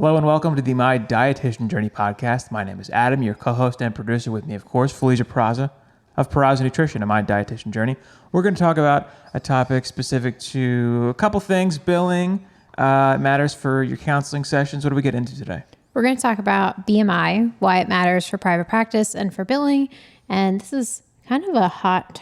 Hello and welcome to the My Dietitian Journey Podcast. My name is Adam, your co-host and producer. With me, of course, Felicia Peraza of Peraza Nutrition and My Dietitian Journey. We're going to talk about a topic specific to a couple things, billing, matters for your counseling sessions. What do we get into today? We're going to talk about BMI, why it matters for private practice and for billing. And this is kind of a hot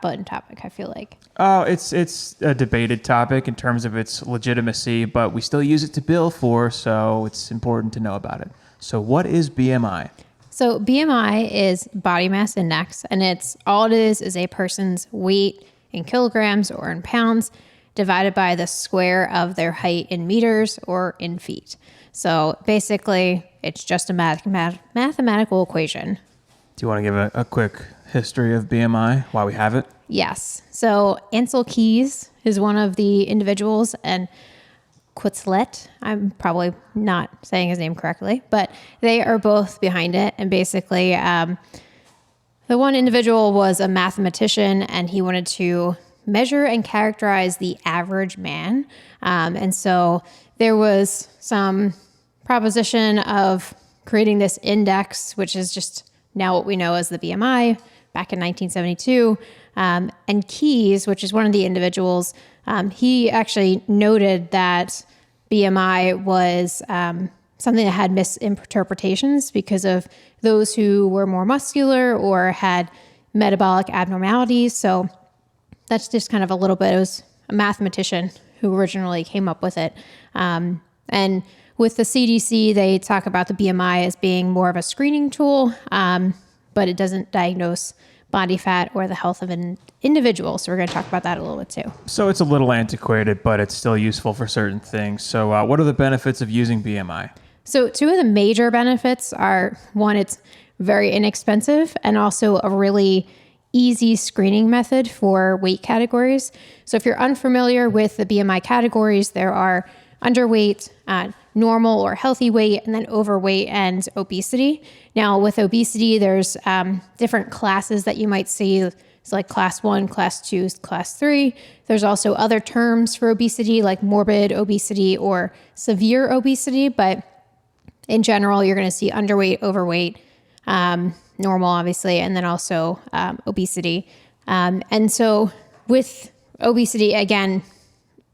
button topic, I feel like. Oh, it's a debated topic in terms of its legitimacy, but we still use it to bill for, so it's important to know about it. So what is BMI? So BMI is body mass index, and all it is a person's weight in kilograms or in pounds divided by the square of their height in meters or in feet. So basically, it's just a mathematical equation. Do you want to give a quick history of BMI, why we have it? Yes. So Ansel Keys is one of the individuals, and Quetzalcoatl, I'm probably not saying his name correctly, but they are both behind it. And basically, the one individual was a mathematician, and he wanted to measure and characterize the average man. And so there was some proposition of creating this index, which is just now what we know as the BMI, back in 1972. And Keys, which is one of the individuals, he actually noted that BMI was something that had misinterpretations because of those who were more muscular or had metabolic abnormalities. So that's just kind of a little bit. It was a mathematician who originally came up with it. And with the CDC, they talk about the BMI as being more of a screening tool, but it doesn't diagnose body fat or the health of an individual. So we're going to talk about that a little bit too. So it's a little antiquated, but it's still useful for certain things. So what are the benefits of using BMI? So two of the major benefits are, one, it's very inexpensive, and also a really easy screening method for weight categories. So if you're unfamiliar with the BMI categories, there are underweight, normal or healthy weight, and then overweight and obesity. Now with obesity, there's different classes that you might see. It's like class 1, class 2, class 3. There's also other terms for obesity like morbid obesity or severe obesity, but in general, you're going to see underweight, overweight, normal obviously, and then also obesity. And so with obesity, again,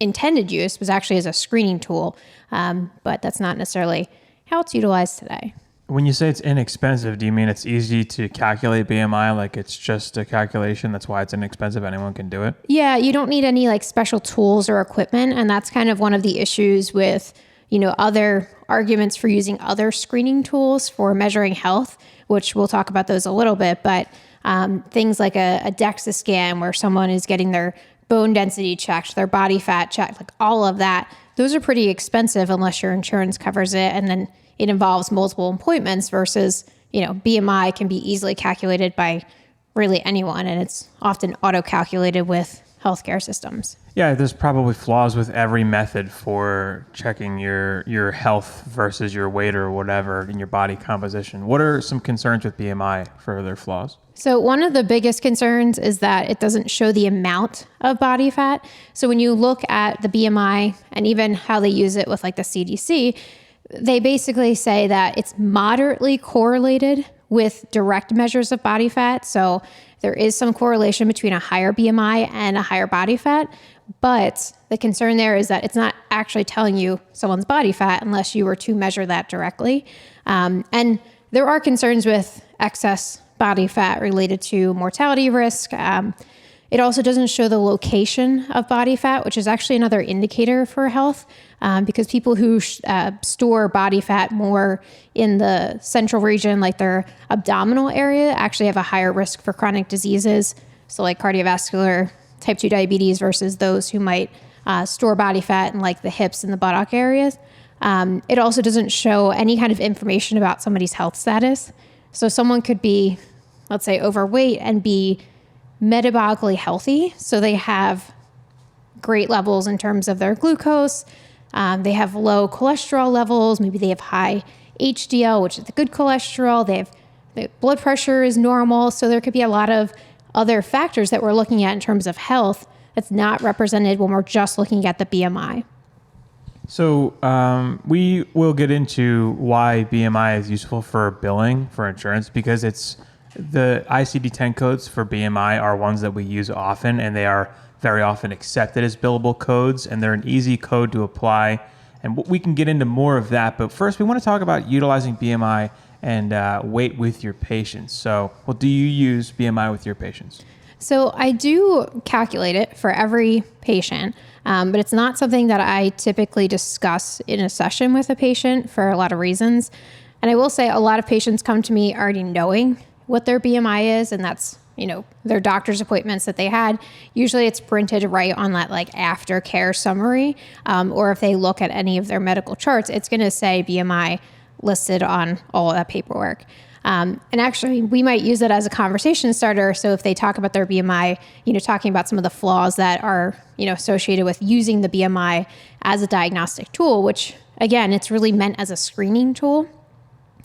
intended use was actually as a screening tool, but that's not necessarily how it's utilized today. When you say it's inexpensive, do you mean it's easy to calculate BMI? Like it's just a calculation, that's why it's inexpensive, anyone can do it? Yeah, you don't need any like special tools or equipment, and that's kind of one of the issues with, other arguments for using other screening tools for measuring health, which we'll talk about those a little bit, but things like a DEXA scan where someone is getting their bone density checked, their body fat checked, like all of that, those are pretty expensive unless your insurance covers it. And then it involves multiple appointments versus, BMI can be easily calculated by really anyone. And it's often auto-calculated with healthcare systems. Yeah, there's probably flaws with every method for checking your health versus your weight or whatever in your body composition. What are some concerns with BMI for their flaws? So one of the biggest concerns is that it doesn't show the amount of body fat. So when you look at the BMI and even how they use it with like the CDC, they basically say that it's moderately correlated with direct measures of body fat. So there is some correlation between a higher BMI and a higher body fat, but the concern there is that it's not actually telling you someone's body fat unless you were to measure that directly. And there are concerns with excess body fat related to mortality risk. It also doesn't show the location of body fat, which is actually another indicator for health, because people who store body fat more in the central region, like their abdominal area, actually have a higher risk for chronic diseases. So like cardiovascular, type 2 diabetes versus those who might store body fat in like the hips and the buttock areas. It also doesn't show any kind of information about somebody's health status. So someone could be, let's say, overweight and be metabolically healthy. So they have great levels in terms of their glucose. They have low cholesterol levels. Maybe they have high HDL, which is the good cholesterol. Their blood pressure is normal. So there could be a lot of other factors that we're looking at in terms of health that's not represented when we're just looking at the BMI. So we will get into why BMI is useful for billing for insurance, because it's the ICD-10 codes for BMI are ones that we use often, and they are very often accepted as billable codes, and they're an easy code to apply. And we can get into more of that. But first, we want to talk about utilizing BMI and weight with your patients. So, do you use BMI with your patients? So I do calculate it for every patient, but it's not something that I typically discuss in a session with a patient for a lot of reasons. And I will say a lot of patients come to me already knowing what their BMI is, and that's, their doctor's appointments that they had. Usually it's printed right on that like aftercare summary, or if they look at any of their medical charts, it's going to say BMI listed on all of that paperwork. And actually, we might use it as a conversation starter. So if they talk about their BMI, talking about some of the flaws that are, associated with using the BMI as a diagnostic tool, which again, it's really meant as a screening tool.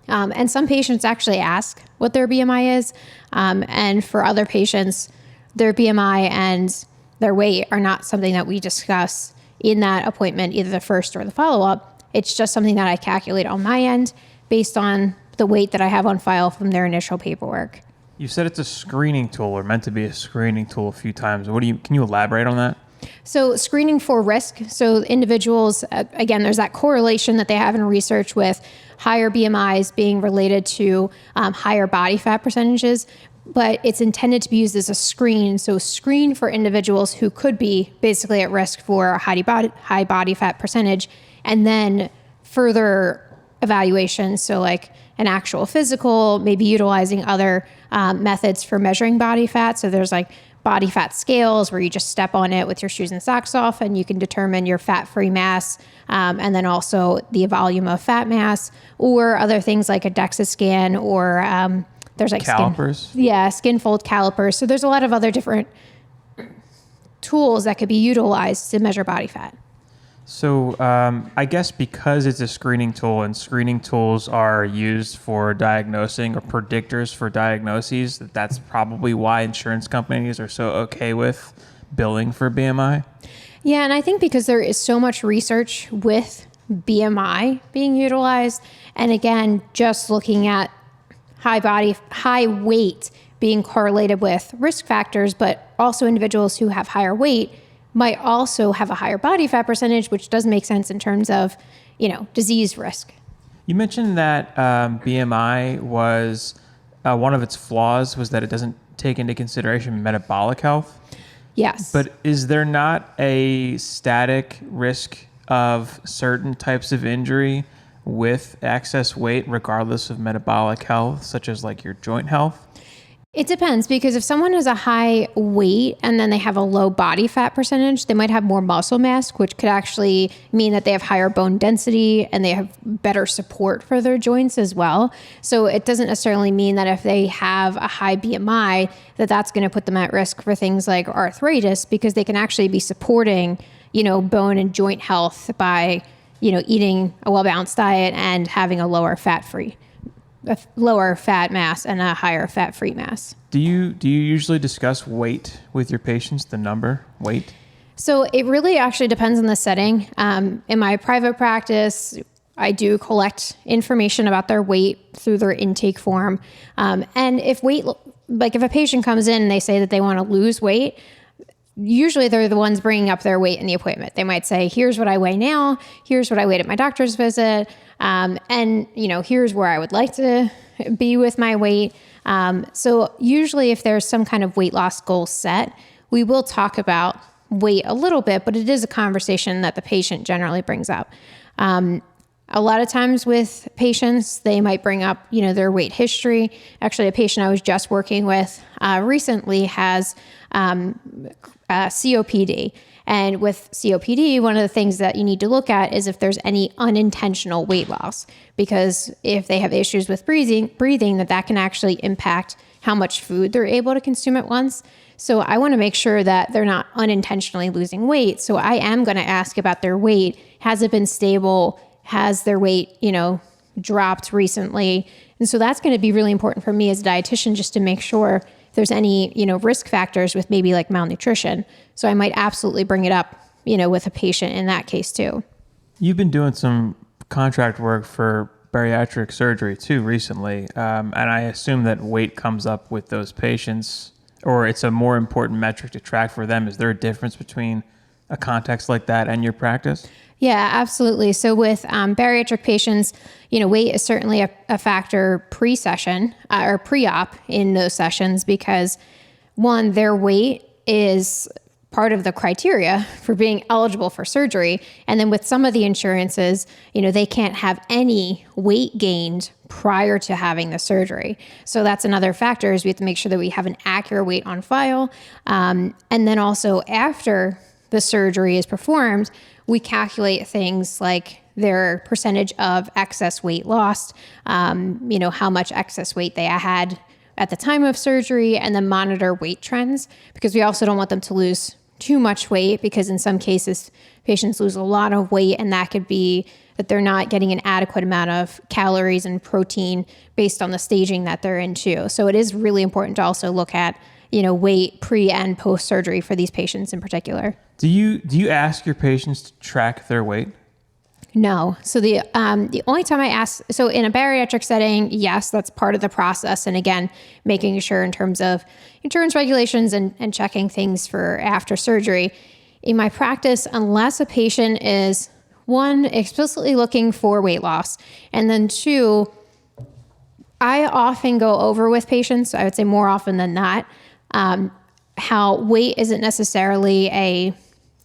And some patients actually ask what their BMI is. And for other patients, their BMI and their weight are not something that we discuss in that appointment, either the first or the follow-up. It's just something that I calculate on my end based on the weight that I have on file from their initial paperwork. You said it's a screening tool, or meant to be a screening tool a few times. Can you elaborate on that? So screening for risk. So individuals, again, there's that correlation that they have in research with higher BMIs being related to higher body fat percentages, but it's intended to be used as a screen. So screen for individuals who could be basically at risk for a high body fat percentage, and then further evaluation. So like an actual physical, maybe utilizing other methods for measuring body fat. So there's like body fat scales where you just step on it with your shoes and socks off and you can determine your fat-free mass, and then also the volume of fat mass, or other things like a DEXA scan, or there's like calipers. Skin fold calipers. So there's a lot of other different tools that could be utilized to measure body fat. So I guess because it's a screening tool, and screening tools are used for diagnosing or predictors for diagnoses, that's probably why insurance companies are so okay with billing for BMI. Yeah, and I think because there is so much research with BMI being utilized, and again, just looking at high weight being correlated with risk factors, but also individuals who have higher weight might also have a higher body fat percentage, which does make sense in terms of, disease risk. You mentioned that BMI was one of its flaws was that it doesn't take into consideration metabolic health. Yes. But is there not a static risk of certain types of injury with excess weight, regardless of metabolic health, such as like your joint health? It depends, because if someone has a high weight and then they have a low body fat percentage, they might have more muscle mass, which could actually mean that they have higher bone density and they have better support for their joints as well. So it doesn't necessarily mean that if they have a high BMI, that's going to put them at risk for things like arthritis, because they can actually be supporting, bone and joint health by, eating a well-balanced diet and having a lower fat mass and a higher fat-free mass. Do you usually discuss weight with your patients, the number, weight? So it really actually depends on the setting. In my private practice, I do collect information about their weight through their intake form. And if a patient comes in and they say that they want to lose weight, usually they're the ones bringing up their weight in the appointment. They might say, here's what I weigh now, here's what I weighed at my doctor's visit, and here's where I would like to be with my weight. So usually if there's some kind of weight loss goal set, we will talk about weight a little bit, but it is a conversation that the patient generally brings up. A lot of times with patients, they might bring up, their weight history. Actually, a patient I was just working with recently has COPD. And with COPD, one of the things that you need to look at is if there's any unintentional weight loss, because if they have issues with breathing, that can actually impact how much food they're able to consume at once. So I want to make sure that they're not unintentionally losing weight. So I am going to ask about their weight. Has it been stable? Has their weight, dropped recently? And so that's going to be really important for me as a dietitian, just to make sure if there's any, risk factors with maybe like malnutrition. So I might absolutely bring it up, with a patient in that case too. You've been doing some contract work for bariatric surgery too recently, and I assume that weight comes up with those patients, or it's a more important metric to track for them. Is there a difference between a context like that and your practice? Yeah, absolutely. So with bariatric patients, weight is certainly a factor pre-session or pre-op in those sessions because one, their weight is part of the criteria for being eligible for surgery. And then with some of the insurances, they can't have any weight gained prior to having the surgery. So that's another factor is we have to make sure that we have an accurate weight on file. And then also after the surgery is performed, we calculate things like their percentage of excess weight lost, how much excess weight they had at the time of surgery, and then monitor weight trends because we also don't want them to lose too much weight because in some cases patients lose a lot of weight and that could be that they're not getting an adequate amount of calories and protein based on the staging that they're into. So it is really important to also look at weight pre and post surgery for these patients in particular. Do you ask your patients to track their weight? No. So the only time I ask, so in a bariatric setting, yes, that's part of the process. And again, making sure in terms of insurance regulations and checking things for after surgery. In my practice, unless a patient is one, explicitly looking for weight loss, and then two, I often go over with patients, I would say more often than not, how weight isn't necessarily a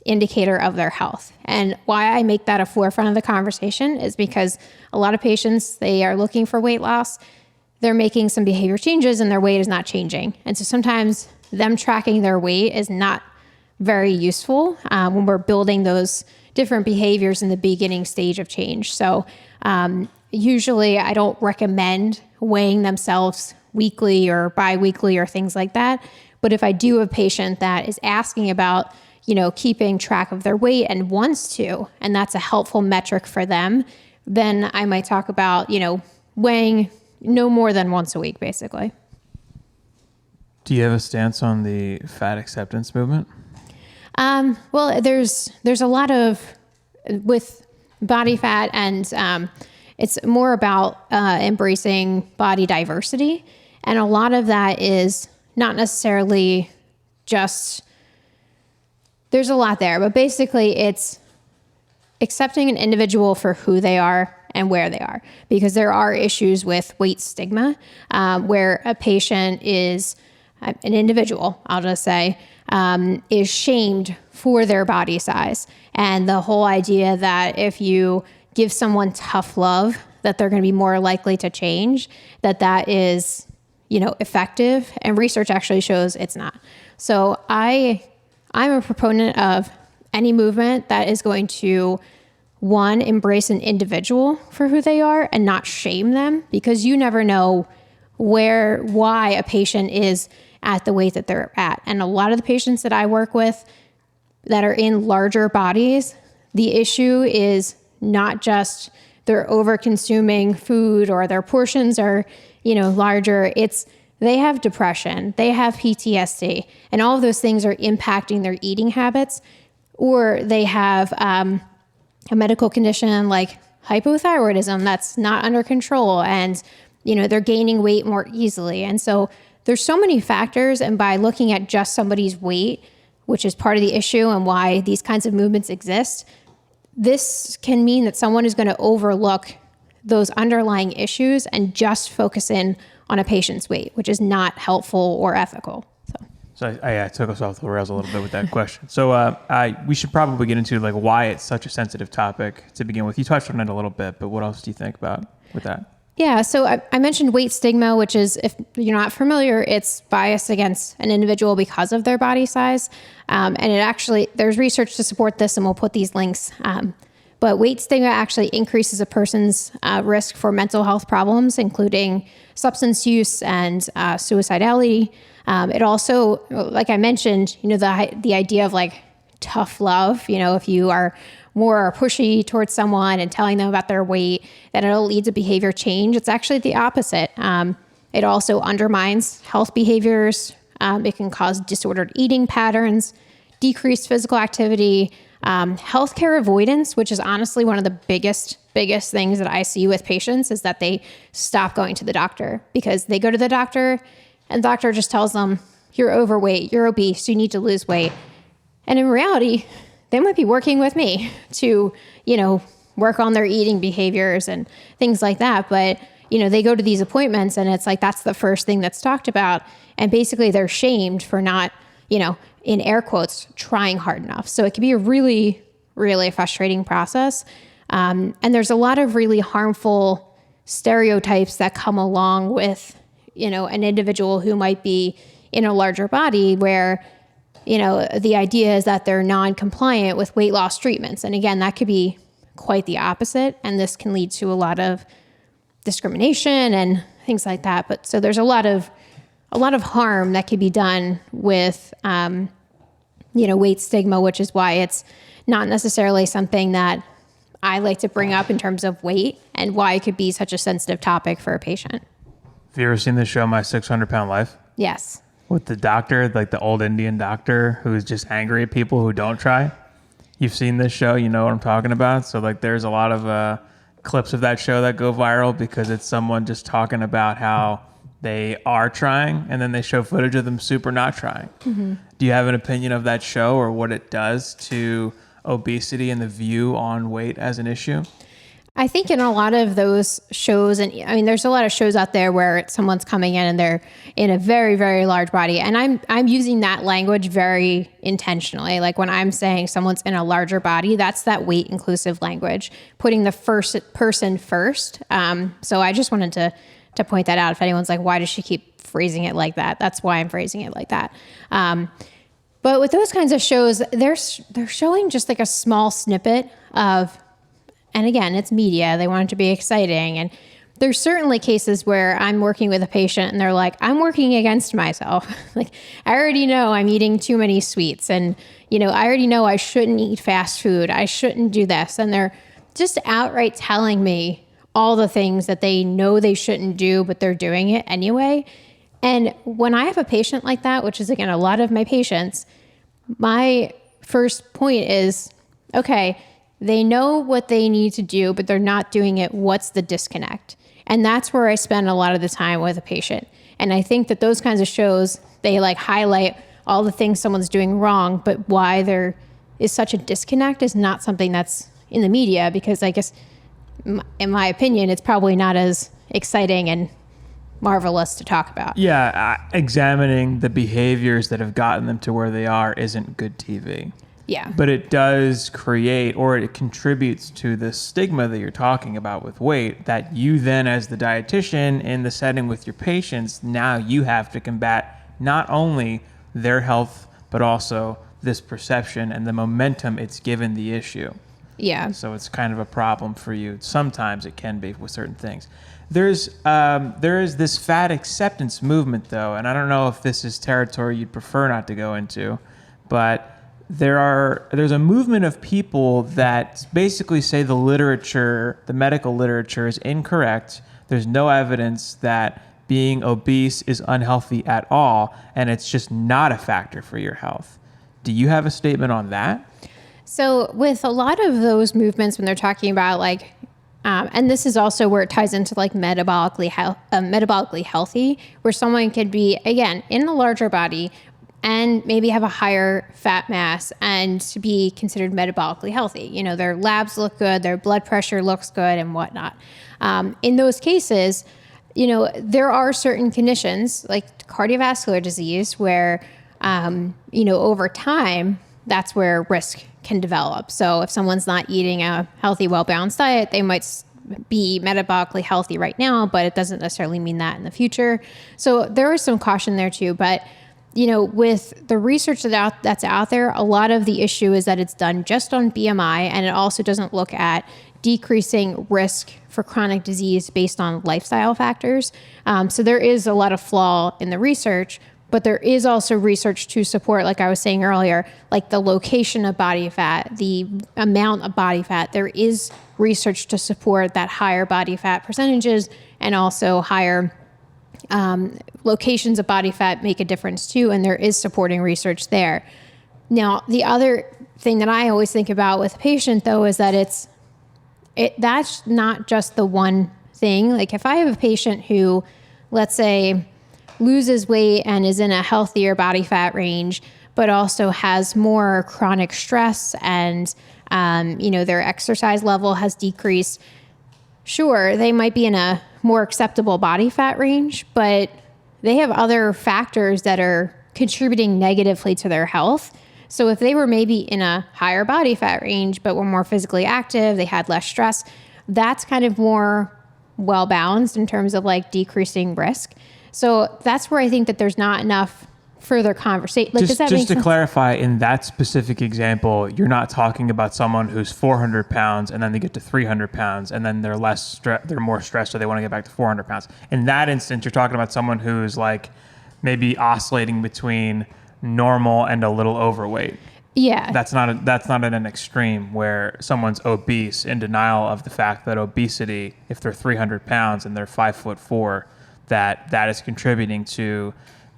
indicator of their health. And why I make that a forefront of the conversation is because a lot of patients, they are looking for weight loss. They're making some behavior changes and their weight is not changing. And so sometimes them tracking their weight is not very useful when we're building those different behaviors in the beginning stage of change. So usually I don't recommend weighing themselves weekly or bi-weekly or things like that. But if I do have a patient that is asking about keeping track of their weight and wants to, and that's a helpful metric for them, then I might talk about, weighing no more than once a week, basically. Do you have a stance on the fat acceptance movement? Well, there's a lot of, with body fat and it's more about embracing body diversity. And a lot of that is not necessarily just, there's a lot there, but basically it's accepting an individual for who they are and where they are, because there are issues with weight stigma, where a patient is an individual, I'll just say, is shamed for their body size. And the whole idea that if you give someone tough love, that they're going to be more likely to change, that is, effective. And research actually shows it's not. So I'm a proponent of any movement that is going to, one, embrace an individual for who they are and not shame them, because you never know why a patient is at the weight that they're at. And a lot of the patients that I work with that are in larger bodies, the issue is not just they're over consuming food or their portions are, larger. It's they have depression, they have PTSD, and all of those things are impacting their eating habits, or they have a medical condition like hypothyroidism that's not under control, and they're gaining weight more easily. And so there's so many factors, and by looking at just somebody's weight, which is part of the issue and why these kinds of movements exist, this can mean that someone is going to overlook those underlying issues and just focus in on a patient's weight, which is not helpful or ethical. So I took us off the rails a little bit with that question. So we should probably get into why it's such a sensitive topic to begin with. You touched on it a little bit, but what else do you think about with that? Yeah, so I mentioned weight stigma, which is, if you're not familiar, it's bias against an individual because of their body size. And it actually, there's research to support this, and we'll put these links. But weight stigma actually increases a person's risk for mental health problems, including substance use and suicidality. It also, like I mentioned, the idea of tough love, if you are more pushy towards someone and telling them about their weight, that it'll lead to behavior change. It's actually the opposite. It also undermines health behaviors. It can cause disordered eating patterns, decreased physical activity, Healthcare avoidance, which is honestly one of the biggest things that I see with patients, is that they stop going to the doctor because they go to the doctor and the doctor just tells them, you're overweight, you're obese, you need to lose weight. And in reality, they might be working with me to, work on their eating behaviors and things like that. But, they go to these appointments and it's like, that's the first thing that's talked about. And basically they're shamed for not, in air quotes, trying hard enough. So it can be a really, really frustrating process. And there's a lot of really harmful stereotypes that come along with, an individual who might be in a larger body where, the idea is that they're non-compliant with weight loss treatments. And again, that could be quite the opposite. And this can lead to a lot of discrimination and things like that. But so there's a lot of harm that can be done with, weight stigma, which is why it's not necessarily something that I like to bring up in terms of weight and why it could be such a sensitive topic for a patient. Have you ever seen the show, My 600-Pound Life? Yes. With the doctor, like the old Indian doctor who's just angry at people who don't try. You've seen this show, you know what I'm talking about. So like there's a lot of clips of that show that go viral because it's someone just talking about how they are trying and then they show footage of them super not trying. Mm-hmm. Do you have an opinion of that show or what it does to obesity and the view on weight as an issue? I think in a lot of those shows, and I mean, there's a lot of shows out there where someone's coming in and they're in a very, very large body. And I'm using that language very intentionally. Like when I'm saying someone's in a larger body, that's that weight inclusive language, putting the first person first. So I just wanted to point that out. If anyone's like, why does she keep phrasing it like that? That's why I'm phrasing it like that. But with those kinds of shows, they're showing just like a small snippet of, and again, it's media. They want it to be exciting. And there's certainly cases where I'm working with a patient and they're like, I'm working against myself. Like, I already know I'm eating too many sweets. And, I already know I shouldn't eat fast food. I shouldn't do this. And they're just outright telling me all the things that they know they shouldn't do, but they're doing it anyway. And when I have a patient like that, which is, again, a lot of my patients, my first point is, okay, they know what they need to do, but they're not doing it. What's the disconnect? And that's where I spend a lot of the time with a patient. And I think that those kinds of shows, they like highlight all the things someone's doing wrong, but why there is such a disconnect is not something that's in the media, because I guess, in my opinion, it's probably not as exciting and marvelous to talk about. Yeah, examining the behaviors that have gotten them to where they are isn't good TV. Yeah. But it does create, or it contributes to the stigma that you're talking about with weight, that you then, as the dietitian in the setting with your patients, now you have to combat not only their health, but also this perception and the momentum it's given the issue. Yeah. So it's kind of a problem for you. Sometimes it can be with certain things. There is this fat acceptance movement, though, and I don't know if this is territory you'd prefer not to go into, but there's a movement of people that basically say the medical literature is incorrect. There's no evidence that being obese is unhealthy at all, and it's just not a factor for your health. Do you have a statement on that? So with a lot of those movements, when they're talking about like, and this is also where it ties into like metabolically healthy, where someone could be, again, in a larger body and maybe have a higher fat mass and to be considered metabolically healthy. Their labs look good, their blood pressure looks good and whatnot. In those cases, there are certain conditions like cardiovascular disease where, over time, that's where risk can develop. So if someone's not eating a healthy, well-balanced diet, they might be metabolically healthy right now, but it doesn't necessarily mean that in the future. So there is some caution there too. But with the research that's out there, a lot of the issue is that it's done just on BMI, and it also doesn't look at decreasing risk for chronic disease based on lifestyle factors. So there is a lot of flaw in the research, but there is also research to support, like I was saying earlier, like the location of body fat, the amount of body fat. There is research to support that higher body fat percentages and also higher locations of body fat make a difference too, and there is supporting research there. Now, the other thing that I always think about with a patient, though, is that that's not just the one thing. Like if I have a patient who, let's say, loses weight and is in a healthier body fat range, but also has more chronic stress and, their exercise level has decreased, sure, they might be in a more acceptable body fat range, but they have other factors that are contributing negatively to their health. So if they were maybe in a higher body fat range, but were more physically active, they had less stress, that's kind of more well balanced in terms of like decreasing risk. So that's where I think that there's not enough further conversation. Like, does that make sense? Just to clarify, in that specific example, you're not talking about someone who's 400 pounds and then they get to 300 pounds and then they're they're more stressed, so they want to get back to 400 pounds. In that instance, you're talking about someone who's like maybe oscillating between normal and a little overweight. Yeah. That's not at an extreme where someone's obese, in denial of the fact that obesity, if they're 300 pounds and they're 5'4", that is contributing to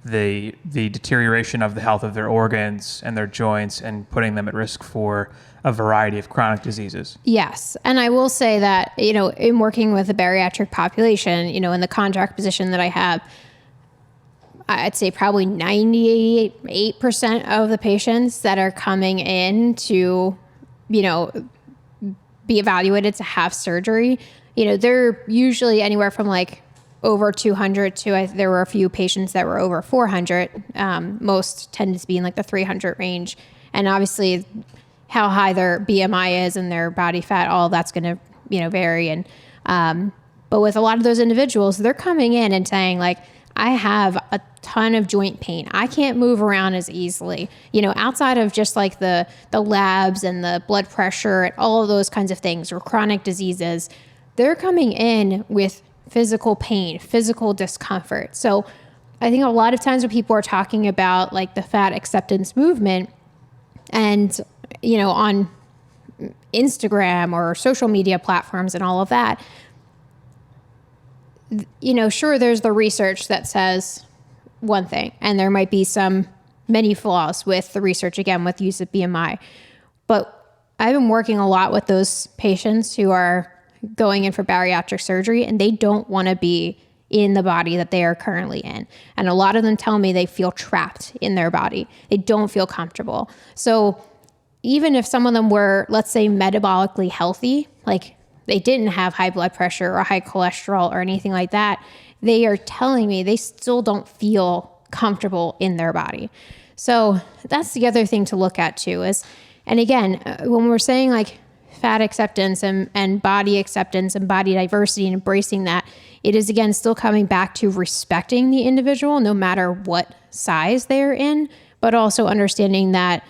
the deterioration of the health of their organs and their joints and putting them at risk for a variety of chronic diseases. Yes. And I will say that, in working with the bariatric population, in the contract position that I have, I'd say probably 98% of the patients that are coming in to, be evaluated to have surgery, they're usually anywhere from like over 200 to, there were a few patients that were over 400. Most tended to be in like the 300 range. And obviously how high their BMI is and their body fat, all that's going to, vary. And, but with a lot of those individuals, they're coming in and saying like, I have a ton of joint pain. I can't move around as easily, outside of just like the labs and the blood pressure and all of those kinds of things, or chronic diseases. They're coming in with physical pain, physical discomfort. So I think a lot of times when people are talking about like the fat acceptance movement and, on Instagram or social media platforms and all of that, sure, there's the research that says one thing, and there might be many flaws with the research, again, with use of BMI. But I've been working a lot with those patients who are going in for bariatric surgery, and they don't want to be in the body that they are currently in. And a lot of them tell me they feel trapped in their body. They don't feel comfortable. So even if some of them were, let's say, metabolically healthy, like they didn't have high blood pressure or high cholesterol or anything like that, they are telling me they still don't feel comfortable in their body. So that's the other thing to look at too is, and again, when we're saying like fat acceptance and body acceptance and body diversity and embracing that, it is again still coming back to respecting the individual no matter what size they're in, but also understanding that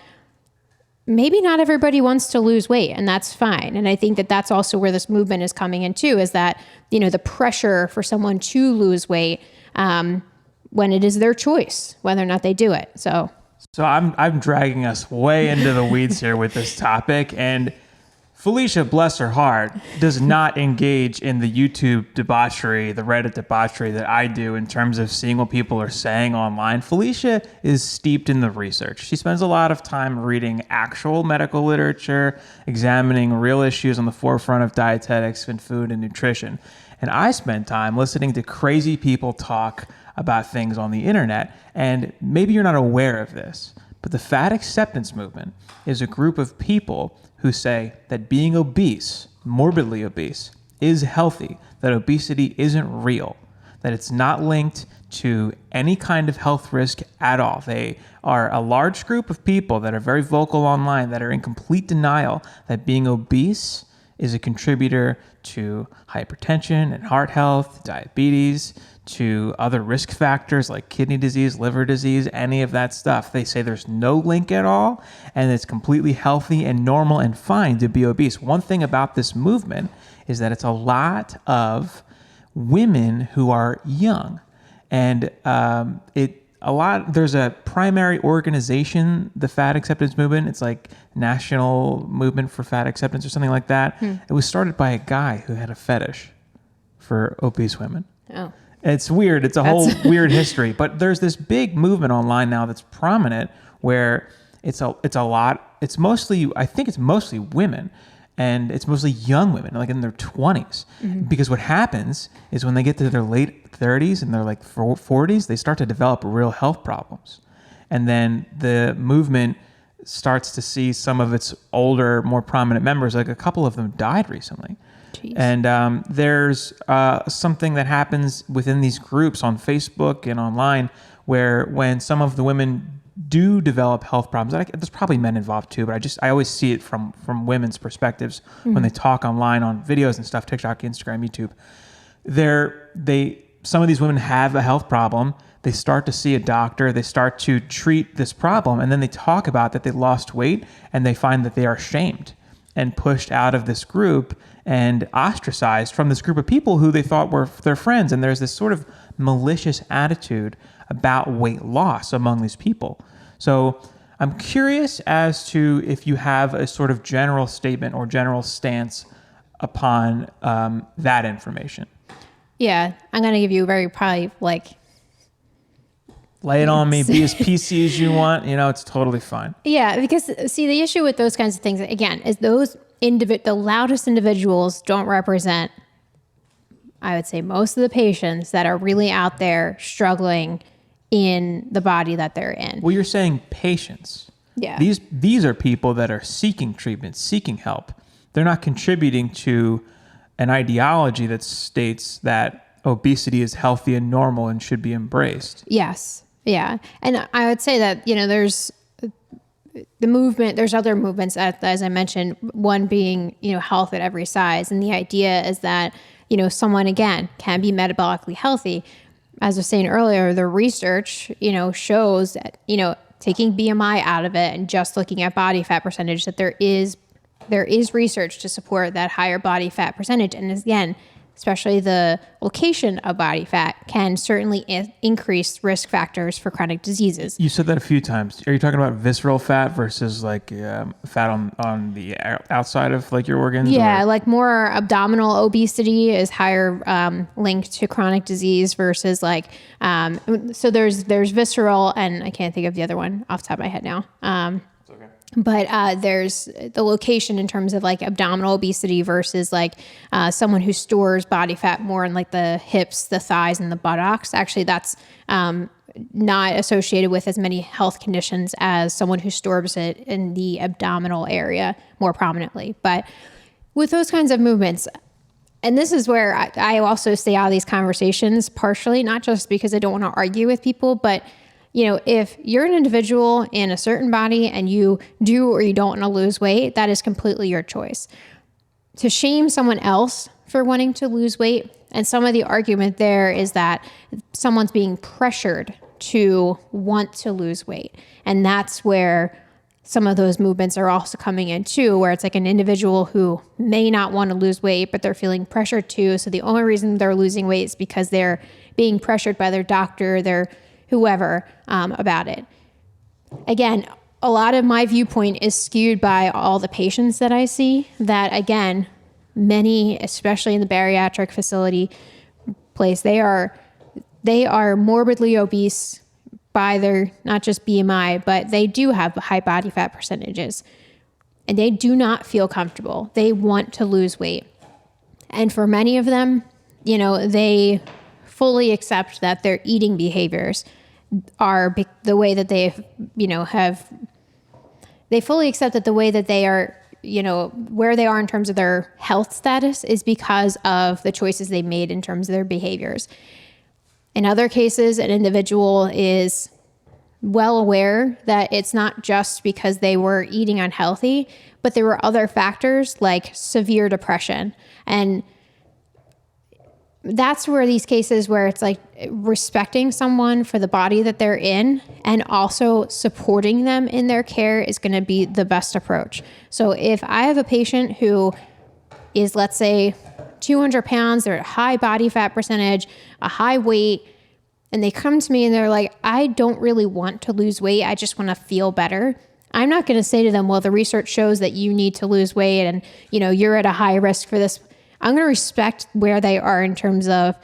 maybe not everybody wants to lose weight, and that's fine. And I think that that's also where this movement is coming in too, is that, the pressure for someone to lose weight when it is their choice, whether or not they do it. So I'm dragging us way into the weeds here with this topic, and Felicia, bless her heart, does not engage in the YouTube debauchery, the Reddit debauchery that I do in terms of seeing what people are saying online. Felicia is steeped in the research. She spends a lot of time reading actual medical literature, examining real issues on the forefront of dietetics and food and nutrition. And I spend time listening to crazy people talk about things on the internet. And maybe you're not aware of this, but the fat acceptance movement is a group of people who say that being obese, morbidly obese, is healthy, that obesity isn't real, that it's not linked to any kind of health risk at all. They are a large group of people that are very vocal online that are in complete denial that being obese is a contributor to hypertension and heart health, diabetes, to other risk factors like kidney disease, liver disease, any of that stuff. They say there's no link at all, and it's completely healthy and normal and fine to be obese. One thing about this movement is that it's a lot of women who are young, and there's a primary organization, the Fat Acceptance Movement. It's like National Movement for Fat Acceptance or something like that. It was started by a guy who had a fetish for obese women. Oh. It's weird. It's a whole weird history. But there's this big movement online now that's prominent where it's a lot. It's mostly, I think it's mostly women, and it's mostly young women, like in their 20s. Because what happens is when they get to their late 30s and they're like 40s, they start to develop real health problems. And then the movement starts to see some of its older, more prominent members, like a couple of them died recently. Jeez. And there's something that happens within these groups on Facebook and online where when some of the women do develop health problems, there's probably men involved too, but I always see it from women's perspectives when they talk online on videos and stuff, TikTok, Instagram, YouTube. Some of these women have a health problem. They start to see a doctor, they start to treat this problem, and then they talk about that they lost weight, and they find that they are shamed and pushed out of this group and ostracized from this group of people who they thought were their friends. And there's this sort of malicious attitude about weight loss among these people. So I'm curious as to if you have a sort of general statement or general stance upon that information. Yeah, I'm going to give you lay it on me, be as PC as you want. It's totally fine. Yeah, because see, the issue with those kinds of things, again, is the loudest individuals don't represent, I would say, most of the patients that are really out there struggling in the body that they're in. Well, you're saying patients. Yeah. These are people that are seeking treatment, seeking help. They're not contributing to an ideology that states that obesity is healthy and normal and should be embraced. Yes. Yeah. And I would say that, there's the movement, there's other movements, as I mentioned, one being, health at every size. And the idea is that, someone, again, can be metabolically healthy. As I was saying earlier, the research, shows that, taking BMI out of it and just looking at body fat percentage, that there is research to support that higher body fat percentage. And again, especially the location of body fat can certainly increase risk factors for chronic diseases. You said that a few times. Are you talking about visceral fat versus fat on the outside of your organs? Yeah, more abdominal obesity is higher linked to chronic disease versus so there's visceral, and I can't think of the other one off the top of my head now. But there's the location in terms of abdominal obesity versus someone who stores body fat more in the hips, the thighs, and the buttocks. Actually, that's not associated with as many health conditions as someone who stores it in the abdominal area more prominently. But with those kinds of movements, and this is where I also stay out of these conversations partially, not just because I don't want to argue with people, but if you're an individual in a certain body and you do or you don't want to lose weight, that is completely your choice. To shame someone else for wanting to lose weight, and some of the argument there is that someone's being pressured to want to lose weight. And that's where some of those movements are also coming in too, where it's an individual who may not want to lose weight, but they're feeling pressured to. So the only reason they're losing weight is because they're being pressured by their doctor, their whoever, about it. Again, a lot of my viewpoint is skewed by all the patients that I see that, again, many, especially in the bariatric facility place, they are morbidly obese by their, not just BMI, but they do have high body fat percentages, and they do not feel comfortable. They want to lose weight. And for many of them, they fully accept that their eating behaviors are the way that they fully accept that the way that they are, where they are in terms of their health status is because of the choices they made in terms of their behaviors. In other cases, an individual is well aware that it's not just because they were eating unhealthy, but there were other factors like severe depression. And that's where these cases where it's respecting someone for the body that they're in and also supporting them in their care is going to be the best approach. So if I have a patient who is, let's say, 200 pounds, they're at a high body fat percentage, a high weight, and they come to me and they're like, I don't really want to lose weight. I just want to feel better. I'm not going to say to them, well, the research shows that you need to lose weight and, you're at a high risk for this. I'm going to respect where they are in terms of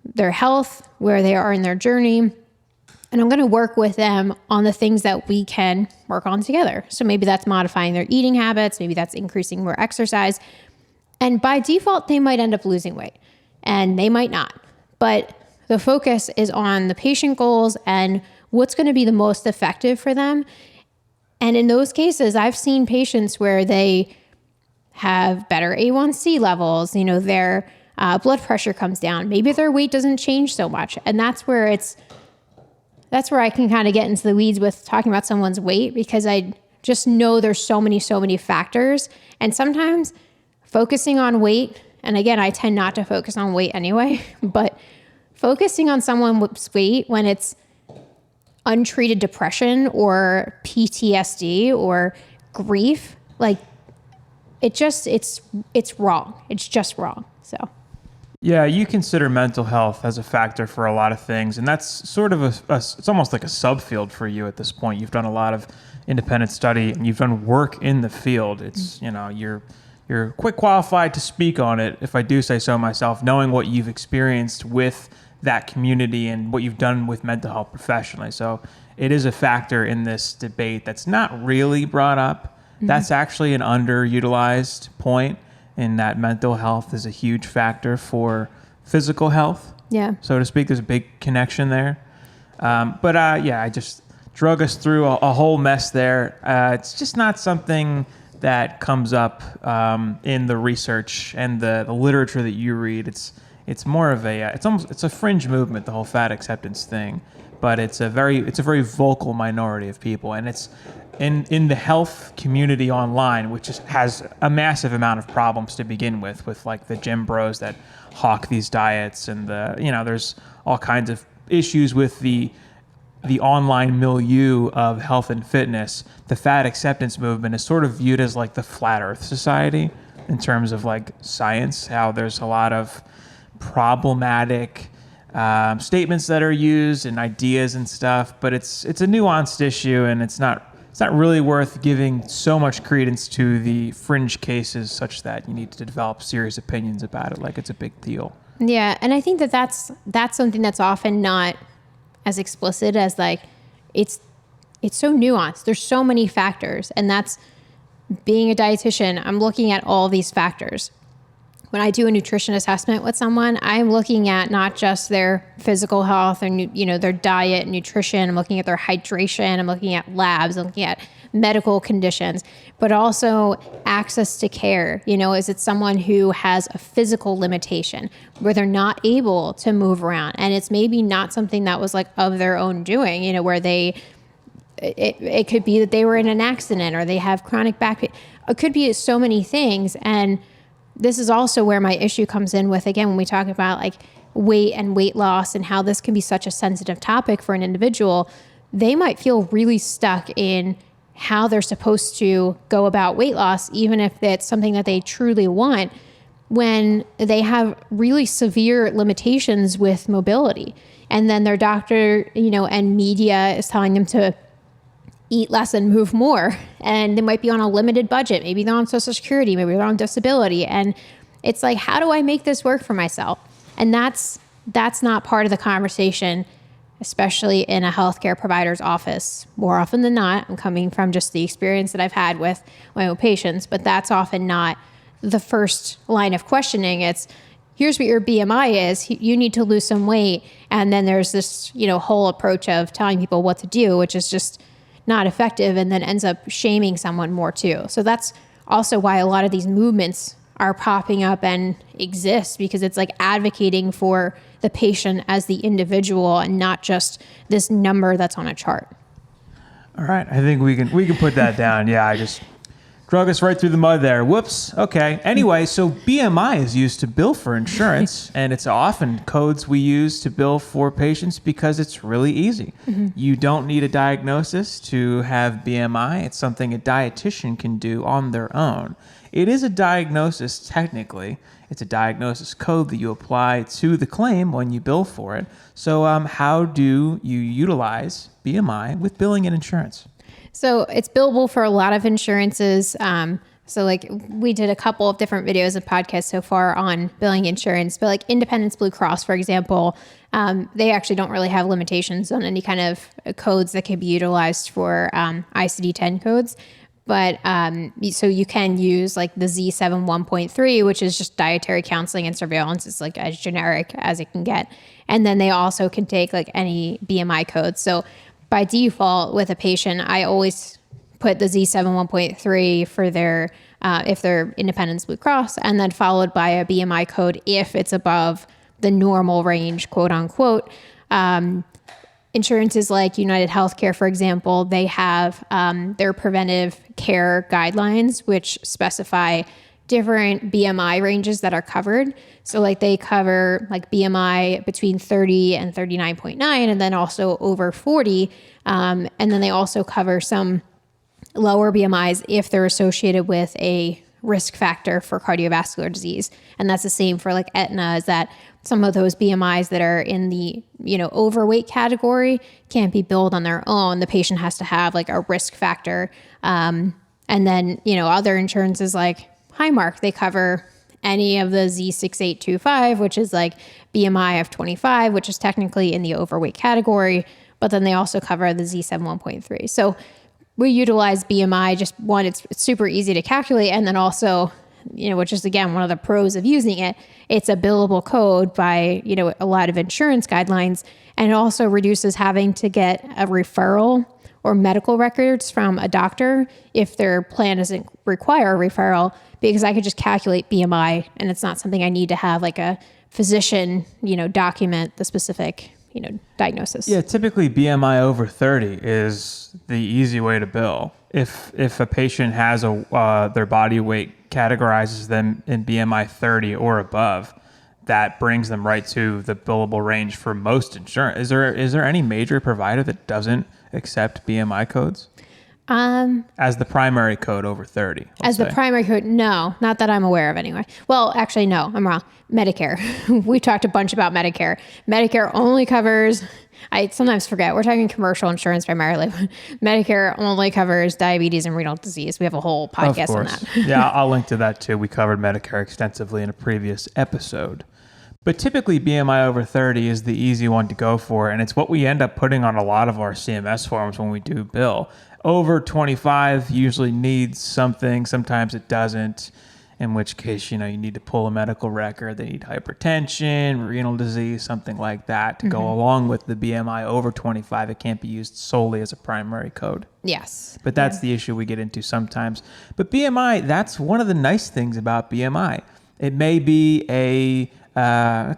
their health, where they are in their journey, And I'm going to work with them on the things that we can work on together. So maybe that's modifying their eating habits. Maybe that's increasing more exercise. And by default, they might end up losing weight and they might not. But the focus is on the patient goals and what's going to be the most effective for them. And in those cases, I've seen patients where they have better A1C levels, their blood pressure comes down. Maybe their weight doesn't change so much. And that's where I can kind of get into the weeds with talking about someone's weight, because I just know there's so many factors. And sometimes focusing on weight, and again, I tend not to focus on weight anyway, but focusing on someone's weight when it's untreated depression or PTSD or grief, like it's wrong. It's just wrong. So. Yeah, you consider mental health as a factor for a lot of things, and that's sort of it's almost like a subfield for you at this point. You've done a lot of independent study and you've done work in the field. It's, you're quite qualified to speak on it, if I do say so myself, knowing what you've experienced with that community and what you've done with mental health professionally. So it is a factor in this debate that's not really brought up. Mm-hmm. That's actually an underutilized point, in that mental health is a huge factor for physical health, so to speak. There's a big connection there. I just drug us through a whole mess there. It's just not something that comes up in the research and the literature that you read. It's more of it's a fringe movement, the whole fat acceptance thing, but it's a very vocal minority of people, and it's in the health community online, which has a massive amount of problems to begin with like the gym bros that hawk these diets, and there's all kinds of issues with the online milieu of health and fitness. The fat acceptance movement is sort of viewed as like the flat earth society in terms of like science, how there's a lot of problematic statements that are used and ideas and stuff, but it's a nuanced issue, and it's not really worth giving so much credence to the fringe cases such that you need to develop serious opinions about it like it's a big deal. Yeah, and I think that's something that's often not as explicit as like it's so nuanced. There's so many factors, and that's being a dietitian. I'm looking at all these factors. When I do a nutrition assessment with someone, I'm looking at not just their physical health and, their diet, nutrition. I'm looking at their hydration. I'm looking at labs. I'm looking at medical conditions, but also access to care. Is it someone who has a physical limitation where they're not able to move around? And it's maybe not something that was like of their own doing, where it could be that they were in an accident or they have chronic back pain. It could be so many things. And this is also where my issue comes in with, again, when we talk about like weight and weight loss and how this can be such a sensitive topic for an individual, they might feel really stuck in how they're supposed to go about weight loss, even if it's something that they truly want, when they have really severe limitations with mobility. And then their doctor, and media is telling them to eat less and move more. And they might be on a limited budget. Maybe they're on Social Security, maybe they're on disability. And it's like, how do I make this work for myself? And that's not part of the conversation, especially in a healthcare provider's office. More often than not, I'm coming from just the experience that I've had with my own patients, but that's often not the first line of questioning. It's, here's what your BMI is. You need to lose some weight. And then there's this, whole approach of telling people what to do, which is just not effective, and then ends up shaming someone more too. So that's also why a lot of these movements are popping up and exist, because it's like advocating for the patient as the individual and not just this number that's on a chart. All right. I think we can put that down. Yeah, I just drug us right through the mud there. Whoops. Okay. Anyway, so BMI is used to bill for insurance, and it's often codes we use to bill for patients because it's really easy. Mm-hmm. You don't need a diagnosis to have BMI. It's something a dietitian can do on their own. It is a diagnosis technically. It's a diagnosis code that you apply to the claim when you bill for it. So how do you utilize BMI with billing and insurance? So it's billable for a lot of insurances. So like we did a couple of different videos and podcasts so far on billing insurance, but like Independence Blue Cross, for example, they actually don't really have limitations on any kind of codes that can be utilized for ICD-10 codes. But so you can use like the Z7 1.3, which is just dietary counseling and surveillance. It's like as generic as it can get. And then they also can take like any BMI code. So by default with a patient, I always put the Z7 1.3 for their, if they're Independence Blue Cross, and then followed by a BMI code if it's above the normal range, quote unquote. Insurances like United Healthcare, for example, they have their preventive care guidelines, which specify different BMI ranges that are covered. So like they cover like BMI between 30 and 39.9, and then also over 40. And then they also cover some lower BMIs if they're associated with a risk factor for cardiovascular disease. And that's the same for like Aetna, is that some of those BMIs that are in the, overweight category can't be billed on their own. The patient has to have like a risk factor. And then, other insurances like Highmark, they cover any of the Z6825, which is like BMI of 25, which is technically in the overweight category, but then they also cover the Z7 1.3. So we utilize BMI, just one, it's super easy to calculate. And then also, which is again, one of the pros of using it, it's a billable code by, a lot of insurance guidelines. And it also reduces having to get a referral or medical records from a doctor if their plan doesn't require a referral, because I could just calculate BMI and it's not something I need to have like a physician, document the specific diagnosis. Yeah, typically BMI over 30 is the easy way to bill. If a patient has their body weight categorizes them in BMI 30 or above, that brings them right to the billable range for most insurance. Is there any major provider that doesn't accept BMI codes? As the primary code over 30. The primary code, no, not that I'm aware of anyway. Well, actually, no, I'm wrong. Medicare. We talked a bunch about Medicare. Medicare only covers, I sometimes forget, we're talking commercial insurance primarily. Medicare only covers diabetes and renal disease. We have a whole podcast on that. Yeah, I'll link to that too. We covered Medicare extensively in a previous episode. But typically BMI over 30 is the easy one to go for, and it's what we end up putting on a lot of our CMS forms when we do bill. Over 25 usually needs something, sometimes it doesn't, in which case, you need to pull a medical record. They need hypertension, renal disease, something like that to go along with the BMI over 25. It can't be used solely as a primary code. Yes. But that's the issue we get into sometimes. But BMI, that's one of the nice things about BMI. It may be a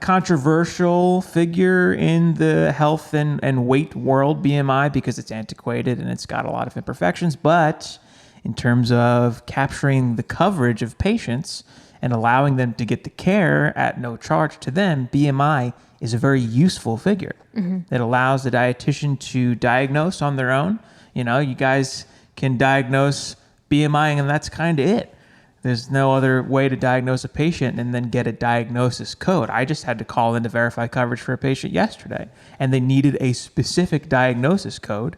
controversial figure in the health and weight world, BMI, because it's antiquated and it's got a lot of imperfections. But in terms of capturing the coverage of patients and allowing them to get the care at no charge to them, BMI is a very useful figure. It allows the dietitian to diagnose on their own. You guys can diagnose BMI and that's kind of it. There's no other way to diagnose a patient and then get a diagnosis code. I just had to call in to verify coverage for a patient yesterday, and they needed a specific diagnosis code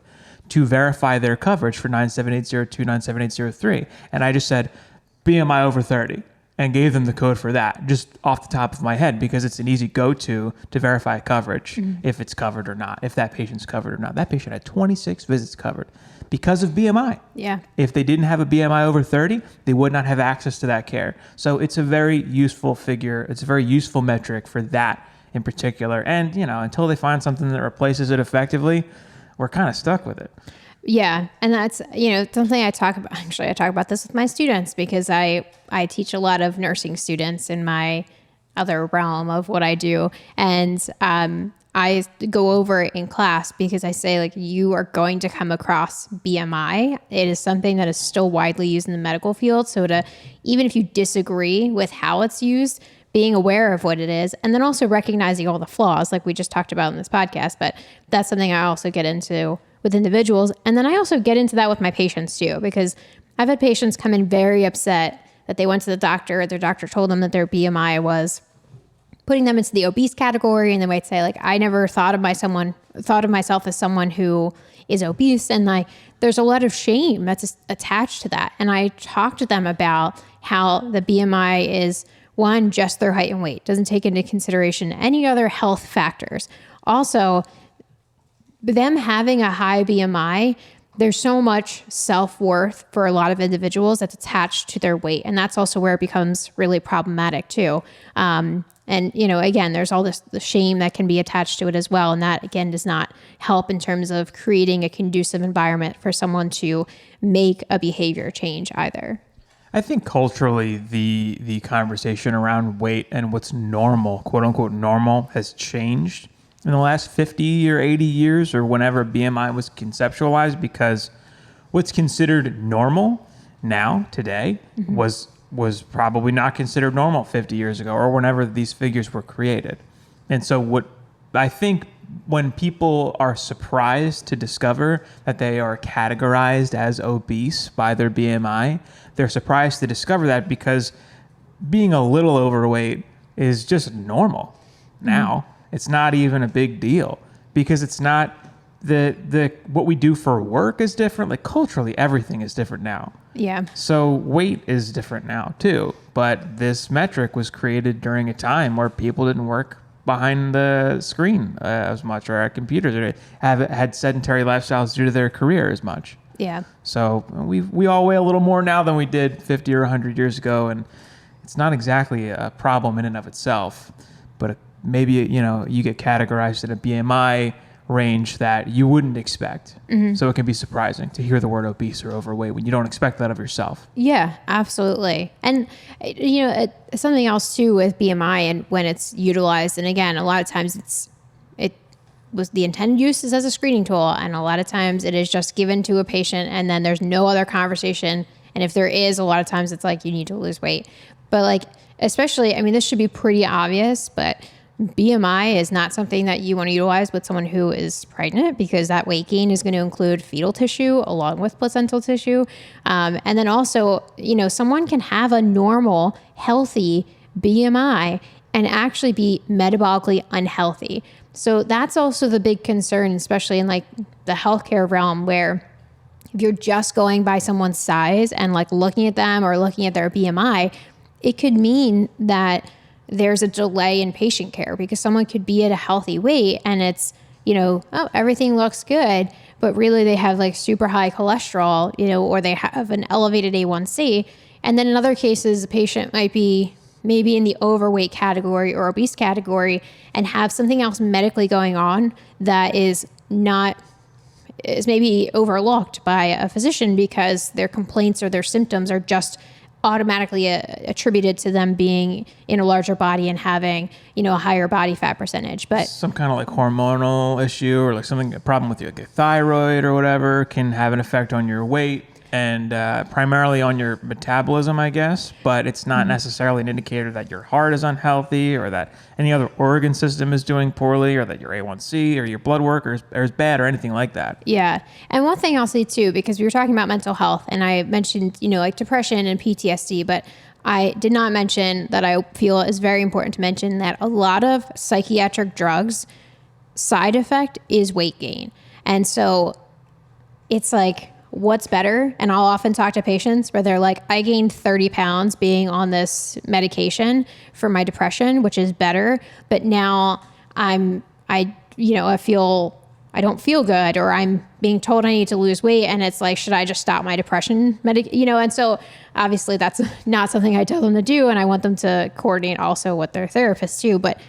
to verify their coverage for 97802, 97803. And I just said, BMI over 30, and gave them the code for that, just off the top of my head, because it's an easy go-to to verify coverage, if it's covered or not, if that patient's covered or not. That patient had 26 visits covered because of BMI. Yeah. If they didn't have a BMI over 30, they would not have access to that care. So it's a very useful figure. It's a very useful metric for that in particular. And, until they find something that replaces it effectively, we're kind of stuck with it. Yeah. And that's, something I talk about. Actually, I talk about this with my students because I teach a lot of nursing students in my other realm of what I do. And I go over it in class because I say, like, you are going to come across BMI. It is something that is still widely used in the medical field. So even if you disagree with how it's used, being aware of what it is, and then also recognizing all the flaws, like we just talked about in this podcast. But that's something I also get into with individuals. And then I also get into that with my patients too, because I've had patients come in very upset that they went to the doctor. Their doctor told them that their BMI was putting them into the obese category. And they might say, like, I never thought of myself as someone who is obese. And like, there's a lot of shame that's attached to that. And I talked to them about how the BMI is, one, just their height and weight, doesn't take into consideration any other health factors. Also, them having a high BMI, there's so much self-worth for a lot of individuals that's attached to their weight. And that's also where it becomes really problematic too. And, you know, again, there's all the shame that can be attached to it as well. And that, again, does not help in terms of creating a conducive environment for someone to make a behavior change either. I think culturally, the conversation around weight and what's normal, quote unquote normal, has changed in the last 50 or 80 years or whenever BMI was conceptualized, because what's considered normal now, today, was probably not considered normal 50 years ago or whenever these figures were created. And so what I think when people are surprised to discover that they are categorized as obese by their BMI, they're surprised to discover that because being a little overweight is just normal now. It's not even a big deal because it's not the what we do for work is different. Like culturally, everything is different now. Yeah. So weight is different now too. But this metric was created during a time where people didn't work behind the screen as much, or at computers, or had sedentary lifestyles due to their career as much. Yeah. So we all weigh a little more now than we did 50 or 100 years ago, and it's not exactly a problem in and of itself. But maybe you get categorized in a BMI range that you wouldn't expect. So it can be surprising to hear the word obese or overweight when you don't expect that of yourself. Yeah, absolutely. And, something else too with BMI and when it's utilized, and again, a lot of times it was the intended use is as a screening tool, and a lot of times it is just given to a patient and then there's no other conversation. And if there is, a lot of times it's like, you need to lose weight. But like, especially, I mean, this should be pretty obvious, but BMI is not something that you want to utilize with someone who is pregnant, because that weight gain is going to include fetal tissue along with placental tissue. And then also, someone can have a normal, healthy BMI and actually be metabolically unhealthy. So that's also the big concern, especially in like the healthcare realm, where if you're just going by someone's size and like looking at them or looking at their BMI, it could mean that there's a delay in patient care, because someone could be at a healthy weight and it's, everything looks good, but really they have like super high cholesterol, or they have an elevated A1C. And then in other cases, the patient might be maybe in the overweight category or obese category and have something else medically going on that is maybe overlooked by a physician because their complaints or their symptoms are just automatically attributed to them being in a larger body and having, a higher body fat percentage. But some kind of like hormonal issue or like a problem with your thyroid or whatever can have an effect on your weight and primarily on your metabolism, I guess. But it's not necessarily an indicator that your heart is unhealthy or that any other organ system is doing poorly or that your A1C or your blood work is bad or anything like that. Yeah. And one thing I'll say too, because we were talking about mental health and I mentioned, like depression and PTSD, but I did not mention that I feel is very important to mention that a lot of psychiatric drugs side effect is weight gain. And so it's like, what's better? And I'll often talk to patients where they're like, I gained 30 pounds being on this medication for my depression, which is better. But now I don't feel good, or I'm being told I need to lose weight. And it's like, should I just stop my depression And so obviously that's not something I tell them to do. And I want them to coordinate also with their therapist too. But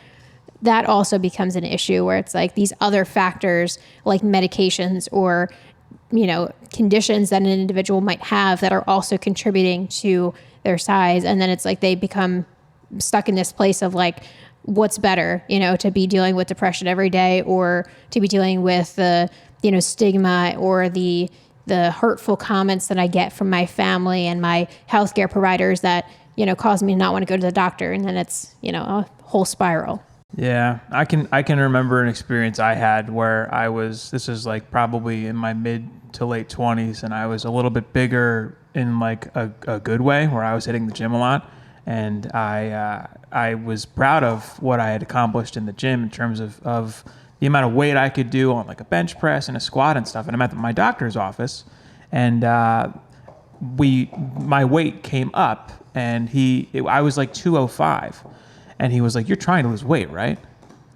that also becomes an issue where it's like these other factors like medications or conditions that an individual might have that are also contributing to their size. And then it's like they become stuck in this place of like, what's better, to be dealing with depression every day or to be dealing with the, stigma or the hurtful comments that I get from my family and my healthcare providers that, cause me to not want to go to the doctor. And then it's, a whole spiral. Yeah, I can remember an experience I had where this is like probably in my mid to late 20s, and I was a little bit bigger in like a good way, where I was hitting the gym a lot, and I was proud of what I had accomplished in the gym in terms of the amount of weight I could do on like a bench press and a squat and stuff. And I'm at my doctor's office, and my weight came up, and I was like 205, and he was like, "You're trying to lose weight, right?"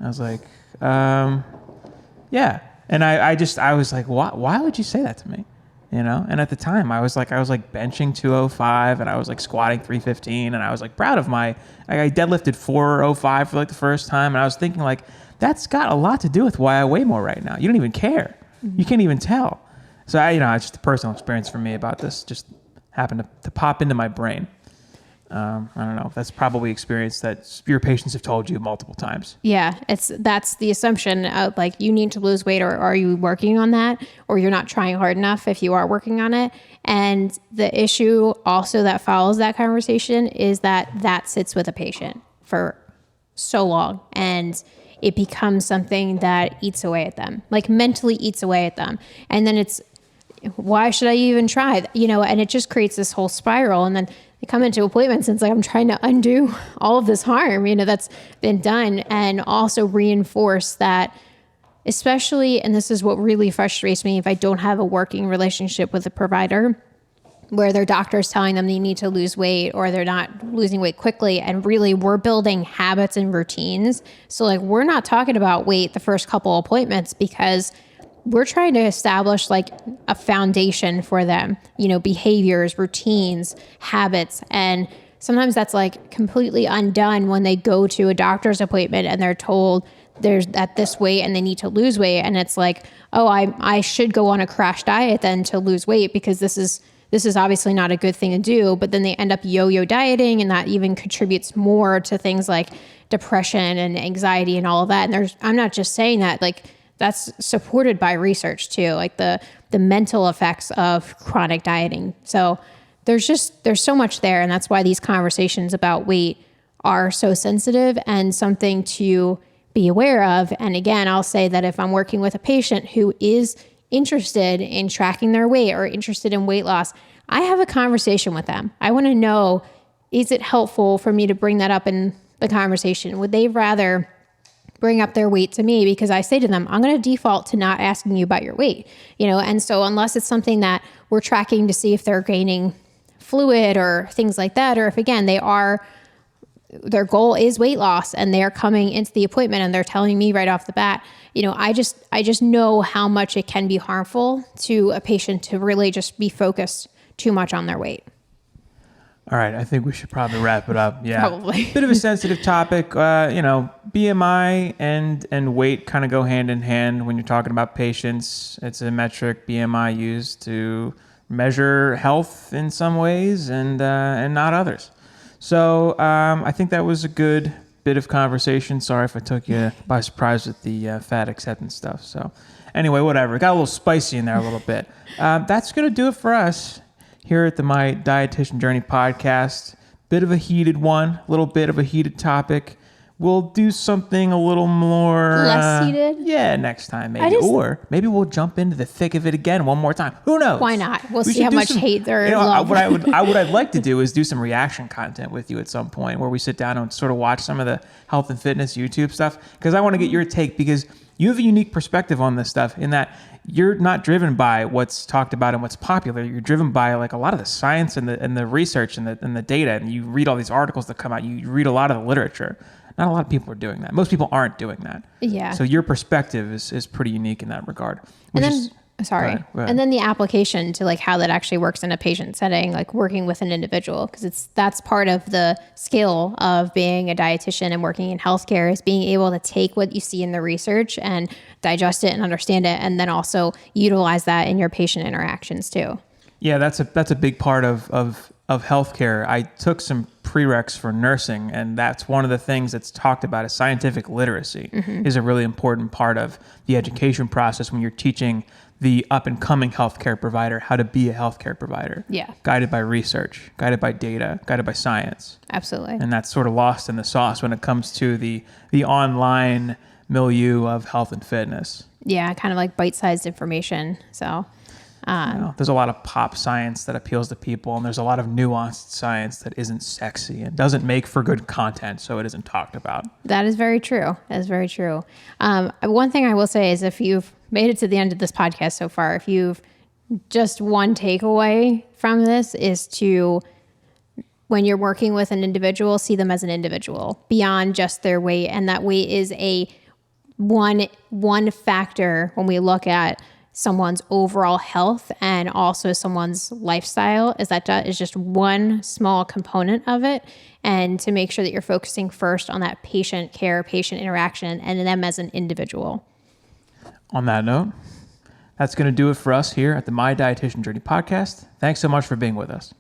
I was like, "Yeah." And I was like, why would you say that to me? You know? And at the time I was like benching 205, and I was like squatting 315, and I was like proud of I deadlifted 405 for like the first time. And I was thinking like, that's got a lot to do with why I weigh more right now. You don't even care. You can't even tell. So it's just a personal experience for me about this, just happened to pop into my brain. I don't know. That's probably experience that your patients have told you multiple times. Yeah, that's the assumption of like, you need to lose weight, or are you working on that, or you're not trying hard enough if you are working on it. And the issue also that follows that conversation is that sits with a patient for so long, and it becomes something that eats away at them, like mentally eats away at them. And then it's, why should I even try? And it just creates this whole spiral. And then they come into appointments and it's like, I'm trying to undo all of this harm, that's been done, and also reinforce that, especially, and this is what really frustrates me, if I don't have a working relationship with a provider where their doctor is telling them they need to lose weight, or they're not losing weight quickly, and really we're building habits and routines. So like, we're not talking about weight the first couple appointments, because we're trying to establish like a foundation for them, behaviors, routines, habits. And sometimes that's like completely undone when they go to a doctor's appointment and they're told there's at this weight and they need to lose weight. And it's like, oh, I should go on a crash diet then to lose weight, because this is obviously not a good thing to do. But then they end up yo-yo dieting, and that even contributes more to things like depression and anxiety and all of that. And I'm not just saying that, like, that's supported by research too, like the mental effects of chronic dieting. So there's so much there. And that's why these conversations about weight are so sensitive and something to be aware of. And again, I'll say that if I'm working with a patient who is interested in tracking their weight or interested in weight loss, I have a conversation with them. I want to know, is it helpful for me to bring that up in the conversation? Would they rather bring up their weight to me? Because I say to them, I'm going to default to not asking you about your weight, and so unless it's something that we're tracking to see if they're gaining fluid or things like that, or if again, their goal is weight loss and they're coming into the appointment and they're telling me right off the bat, I just know how much it can be harmful to a patient to really just be focused too much on their weight. All right, I think we should probably wrap it up. Yeah, probably. Bit of a sensitive topic. BMI and weight kind of go hand in hand when you're talking about patients. It's a metric, BMI, used to measure health in some ways and not others. So I think that was a good bit of conversation. Sorry if I took you by surprise with the fat acceptance stuff. So anyway, whatever. It got a little spicy in there a little bit. That's going to do it for us here at the My Dietitian Journey Podcast. Bit of a heated one, a little bit of a heated topic. We'll do something a little more... less heated? Yeah, next time maybe. Or maybe we'll jump into the thick of it again one more time. Who knows? Why not? We'll see how much hate there is. What I'd like to do is do some reaction content with you at some point where we sit down and sort of watch some of the health and fitness YouTube stuff, because I want to get your take, because you have a unique perspective on this stuff in that you're not driven by what's talked about and what's popular. You're driven by like a lot of the science and the research and the data, and you read all these articles that come out. You read a lot of the literature. Not a lot of people are doing that. Most people aren't doing that. Yeah. So your perspective is pretty unique in that regard. And then, and then the application to like how that actually works in a patient setting, like working with an individual, because that's part of the skill of being a dietitian and working in healthcare, is being able to take what you see in the research and digest it and understand it, and then also utilize that in your patient interactions too. Yeah, that's a big part of healthcare. I took some prereqs for nursing, and that's one of the things that's talked about as scientific literacy is a really important part of the education process when you're teaching the up-and-coming healthcare provider how to be a healthcare provider. Yeah. Guided by research, guided by data, guided by science. Absolutely. And that's sort of lost in the sauce when it comes to the online milieu of health and fitness. Yeah, kind of like bite-sized information. So There's a lot of pop science that appeals to people, and there's a lot of nuanced science that isn't sexy and doesn't make for good content, so it isn't talked about. That is very true. That is very true. One thing I will say is if you've made it to the end of this podcast so far, if you've just one takeaway from this is to, when you're working with an individual, see them as an individual beyond just their weight. And that weight is one factor when we look at someone's overall health and also someone's lifestyle, is that is just one small component of it. And to make sure that you're focusing first on that patient care, patient interaction, and them as an individual. On that note, that's going to do it for us here at the My Dietitian Journey podcast. Thanks so much for being with us.